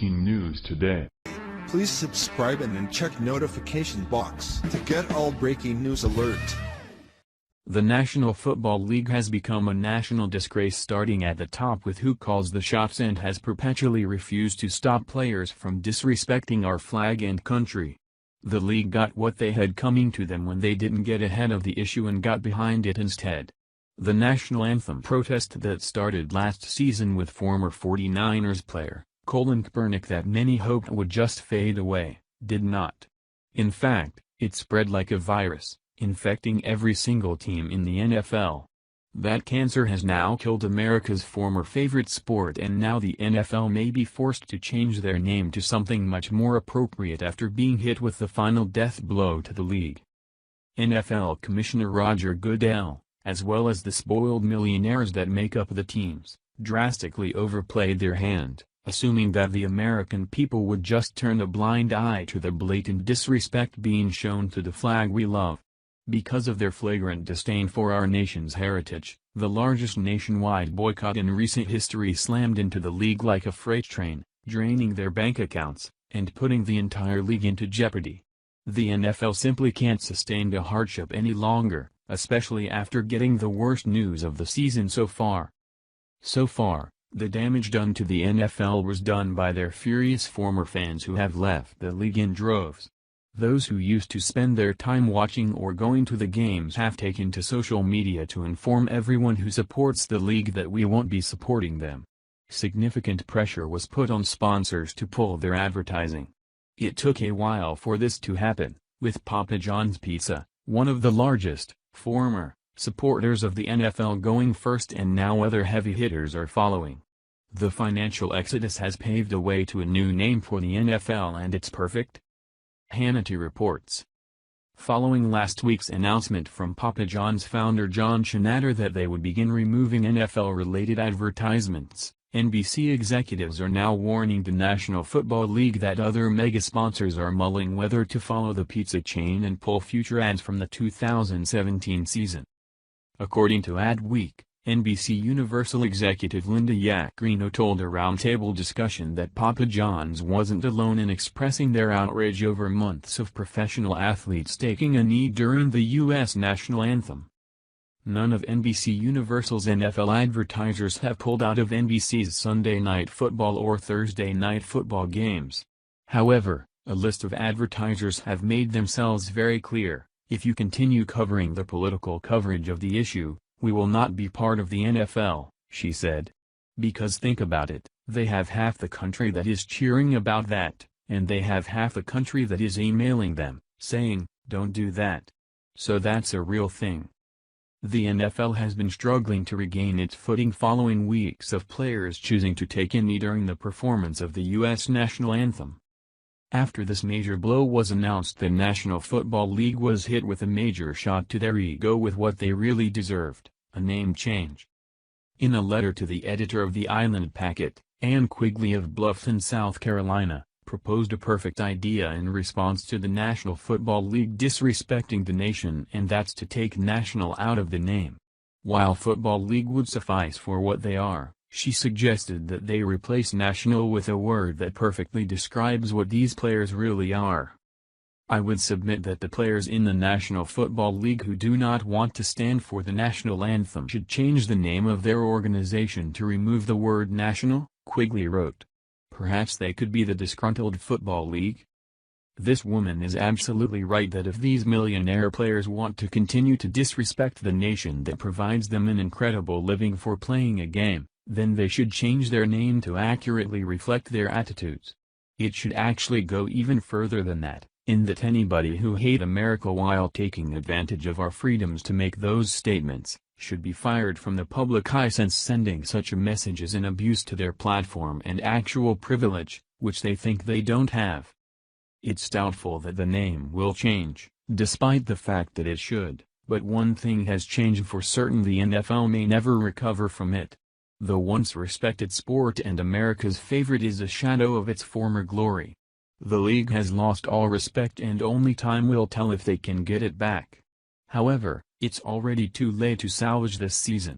breaking news today. Please subscribe and then check notification box to get all breaking news alert. The National Football League has become a national disgrace, starting at the top with who calls the shots and has perpetually refused to stop players from disrespecting our flag and country. The league got what they had coming to them when they didn't get ahead of the issue and got behind it instead. The National Anthem protest that started last season with former 49ers player Colin Kaepernick that many hoped would just fade away, did not. In fact, it spread like a virus, infecting every single team in the NFL. That cancer has now killed America's former favorite sport, and now the NFL may be forced to change their name to something much more appropriate after being hit with the final death blow to the league. NFL Commissioner Roger Goodell, as well as the spoiled millionaires that make up the teams, drastically overplayed their hand, assuming that the American people would just turn a blind eye to the blatant disrespect being shown to the flag we love. Because of their flagrant disdain for our nation's heritage, the largest nationwide boycott in recent history slammed into the league like a freight train, draining their bank accounts, and putting the entire league into jeopardy. The NFL simply can't sustain the hardship any longer, especially after getting the worst news of the season so far. So far, the damage done to the NFL was done by their furious former fans who have left the league in droves. Those who used to spend their time watching or going to the games have taken to social media to inform everyone who supports the league that we won't be supporting them. Significant pressure was put on sponsors to pull their advertising. It took a while for this to happen, with Papa John's Pizza, one of the largest, former supporters of the NFL, going first, and now other heavy hitters are following. The financial exodus has paved the way to a new name for the NFL, and it's perfect. Hannity reports. Following last week's announcement from Papa John's founder John Schnatter that they would begin removing NFL-related advertisements, NBC executives are now warning the National Football League that other mega-sponsors are mulling whether to follow the pizza chain and pull future ads from the 2017 season. According to Adweek, NBC Universal executive Linda Yaccarino told a roundtable discussion that Papa John's wasn't alone in expressing their outrage over months of professional athletes taking a knee during the U.S. National Anthem. None of NBC Universal's NFL advertisers have pulled out of NBC's Sunday Night Football or Thursday Night Football games. However, a list of advertisers have made themselves very clear: if you continue covering the political coverage of the issue, we will not be part of the NFL, she said. Because think about it, they have half the country that is cheering about that, and they have half the country that is emailing them, saying, don't do that. So that's a real thing. The NFL has been struggling to regain its footing following weeks of players choosing to take a knee during the performance of the U.S. National Anthem. After this major blow was announced, the National Football League was hit with a major shot to their ego with what they really deserved: a name change. In a letter to the editor of the Island Packet, Ann Quigley of Bluffton, South Carolina, proposed a perfect idea in response to the National Football League disrespecting the nation, and that's to take national out of the name. While Football League would suffice for what they are, she suggested that they replace national with a word that perfectly describes what these players really are. I would submit that the players in the National Football League who do not want to stand for the national anthem should change the name of their organization to remove the word national, Quigley wrote. Perhaps they could be the Disgruntled Football League? This woman is absolutely right that if these millionaire players want to continue to disrespect the nation that provides them an incredible living for playing a game, then they should change their name to accurately reflect their attitudes. It should actually go even further than that, in that anybody who hate America while taking advantage of our freedoms to make those statements, should be fired from the public eye, since sending such a message is an abuse to their platform and actual privilege, which they think they don't have. It's doubtful that the name will change, despite the fact that it should, but one thing has changed for certain: the NFL may never recover from it. The once respected sport and America's favorite is a shadow of its former glory. The league has lost all respect, and only time will tell if they can get it back. However, it's already too late to salvage this season.